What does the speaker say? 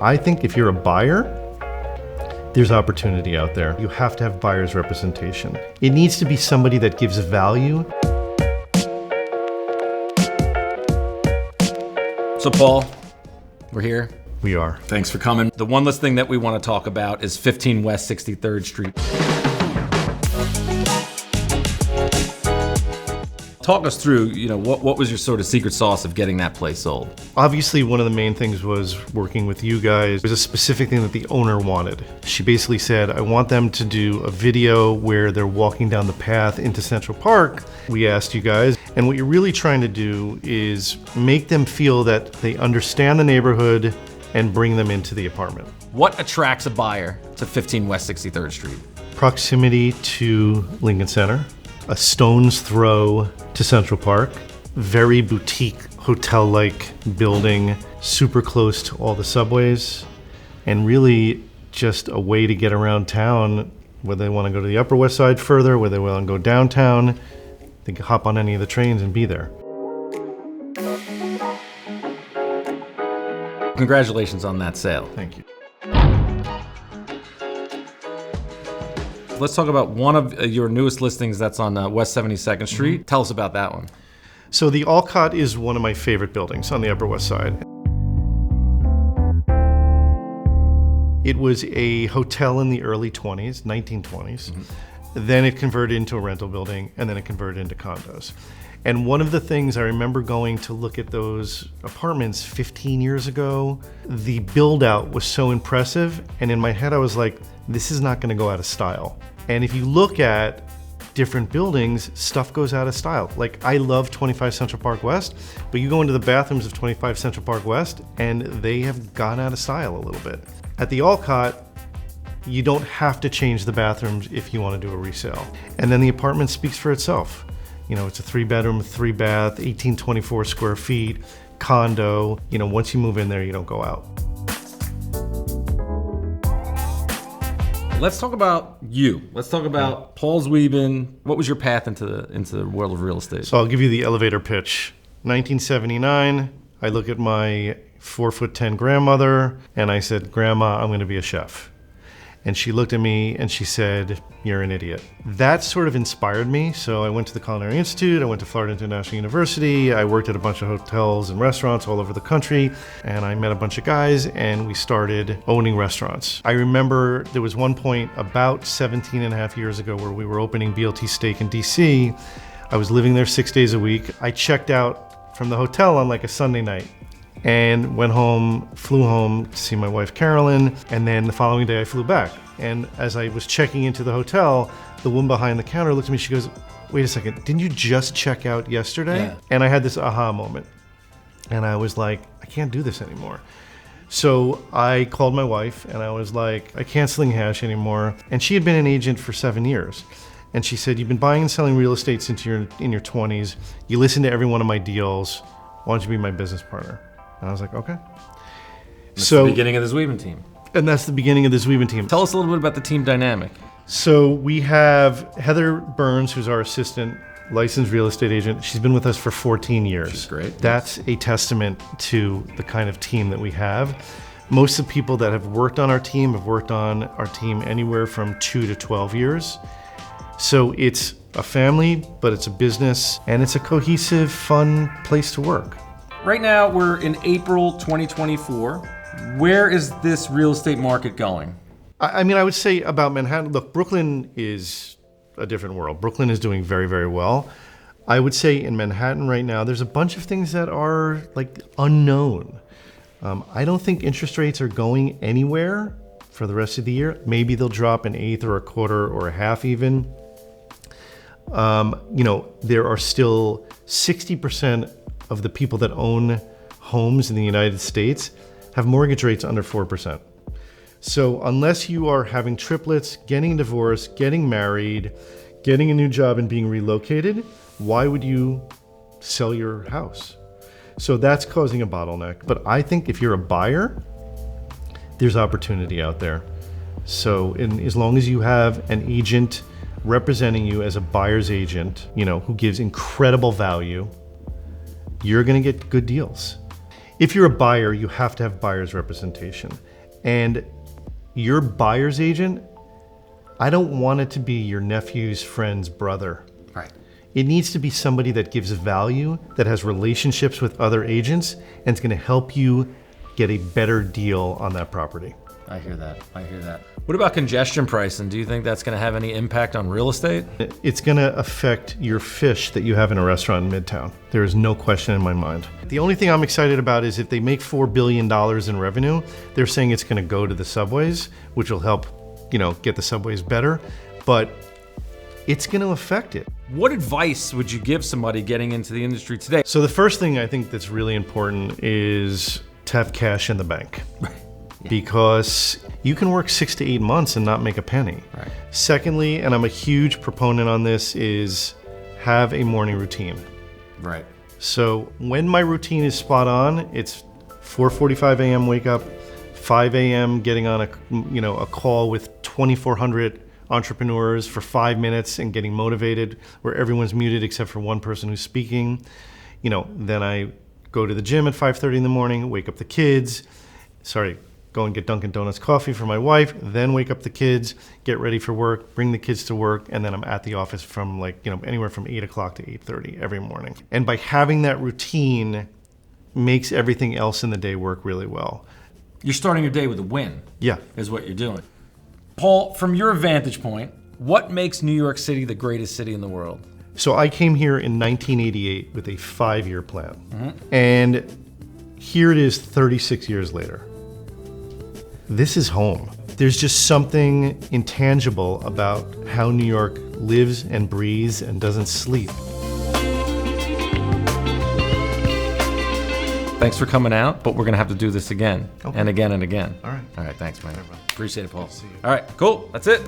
I think if you're a buyer, there's opportunity out there. You have to have buyer's representation. It needs to be somebody that gives value. So Paul, we're here. We are. Thanks for coming. The one last thing that we want to talk about is 15 West 63rd Street. Talk us through, what was your sort of secret sauce of getting that place sold? Obviously, one of the main things was working with you guys. There's a specific thing that the owner wanted. She basically said, I want them to do a video where they're walking down the path into Central Park. We asked you guys, and what you're really trying to do is make them feel that they understand the neighborhood and bring them into the apartment. What attracts a buyer to 15 West 63rd Street? Proximity to Lincoln Center, a stone's throw to Central Park, very boutique hotel-like building, super close to all the subways, and really just a way to get around town, whether they want to go to the Upper West Side further, whether they want to go downtown, they can hop on any of the trains and be there. Congratulations on that sale. Thank you. Let's talk about one of your newest listings that's on West 72nd Street. Mm-hmm. Tell us about that one. So the Alcott is one of my favorite buildings on the Upper West Side. It was a hotel in the early 1920s. Mm-hmm. Then it converted into a rental building, and then it converted into condos. And one of the things I remember going to look at those apartments 15 years ago, the build out was so impressive. And in my head, I was like, this is not gonna go out of style. And if you look at different buildings, stuff goes out of style. Like, I love 25 Central Park West, but you go into the bathrooms of 25 Central Park West and they have gone out of style a little bit. At the Alcott, you don't have to change the bathrooms if you want to do a resale. And then the apartment speaks for itself. It's a 3-bedroom, 3-bath, 1824 square feet, condo. Once you move in there, you don't go out. Let's talk about you. Let's talk about Paul Zweben. What was your path into the world of real estate? So I'll give you the elevator pitch. 1979, I look at my 4'10" grandmother and I said, Grandma, I'm going to be a chef. And she looked at me and she said, you're an idiot. That sort of inspired me. So I went to the Culinary Institute, I went to Florida International University, I worked at a bunch of hotels and restaurants all over the country, and I met a bunch of guys and we started owning restaurants. I remember there was one point about 17 and a half years ago where we were opening BLT Steak in DC. I was living there 6 days a week. I checked out from the hotel on like a Sunday night and went home, flew home to see my wife Carolyn, and then the following day I flew back. And as I was checking into the hotel, the woman behind the counter looked at me, she goes, wait a second, didn't you just check out yesterday? Yeah. And I had this aha moment. And I was like, I can't do this anymore. So I called my wife and I was like, I can't sling hash anymore. And she had been an agent for 7 years. And she said, you've been buying and selling real estate since you're in your 20s. You listen to every one of my deals. Why don't you be my business partner? And I was like, okay. That's the beginning of the Zweben team. And that's the beginning of the Zweben team. Tell us a little bit about the team dynamic. So we have Heather Burns, who's our assistant licensed real estate agent. She's been with us for 14 years. She's great. That's a testament to the kind of team that we have. Most of the people that have worked on our team have worked on our team anywhere from 2 to 12 years. So it's a family, but it's a business, and it's a cohesive, fun place to work. Right now, we're in April 2024. Where is this real estate market going? I mean, I would say about Manhattan, look, Brooklyn is a different world. Brooklyn is doing very, very well. I would say in Manhattan right now, there's a bunch of things that are like unknown. I don't think interest rates are going anywhere for the rest of the year. Maybe they'll drop an eighth or a quarter or a half even. There are still 60% of the people that own homes in the United States have mortgage rates under 4%. So unless you are having triplets, getting divorced, getting married, getting a new job and being relocated, why would you sell your house? So that's causing a bottleneck. But I think if you're a buyer, there's opportunity out there. So as long as you have an agent representing you as a buyer's agent, who gives incredible value, you're going to get good deals. If you're a buyer, you have to have buyer's representation. And your buyer's agent, I don't want it to be your nephew's friend's brother. Right. It needs to be somebody that gives value, that has relationships with other agents, and it's going to help you get a better deal on that property. I hear that. What about congestion pricing? Do you think that's going to have any impact on real estate? It's going to affect your fish that you have in a restaurant in Midtown. There is no question in my mind. The only thing I'm excited about is if they make $4 billion in revenue, they're saying it's going to go to the subways, which will help, get the subways better, but it's going to affect it. What advice would you give somebody getting into the industry today? So the first thing I think that's really important is to have cash in the bank. Right. Yeah. Because you can work 6 to 8 months and not make a penny. Right. Secondly, and I'm a huge proponent on this, is have a morning routine. Right. So when my routine is spot on, it's 4:45 a.m. wake up, 5 a.m. getting on a call with 2,400 entrepreneurs for 5 minutes and getting motivated, where everyone's muted except for one person who's speaking. Then I go to the gym at 5:30 in the morning, wake up the kids. Go and get Dunkin' Donuts coffee for my wife, then wake up the kids, get ready for work, bring the kids to work, and then I'm at the office from anywhere from 8 o'clock to 8:30 every morning. And by having that routine makes everything else in the day work really well. You're starting your day with a win. Yeah. Is what you're doing. Paul, from your vantage point, what makes New York City the greatest city in the world? So I came here in 1988 with a 5-year plan. And here it is 36 years later. This is home. There's just something intangible about how New York lives and breathes and doesn't sleep. Thanks for coming out, but we're going to have to do this again. Okay. And again and again. All right. All right, thanks, man. Bye-bye. Appreciate it, Paul. See you. All right, cool. That's it.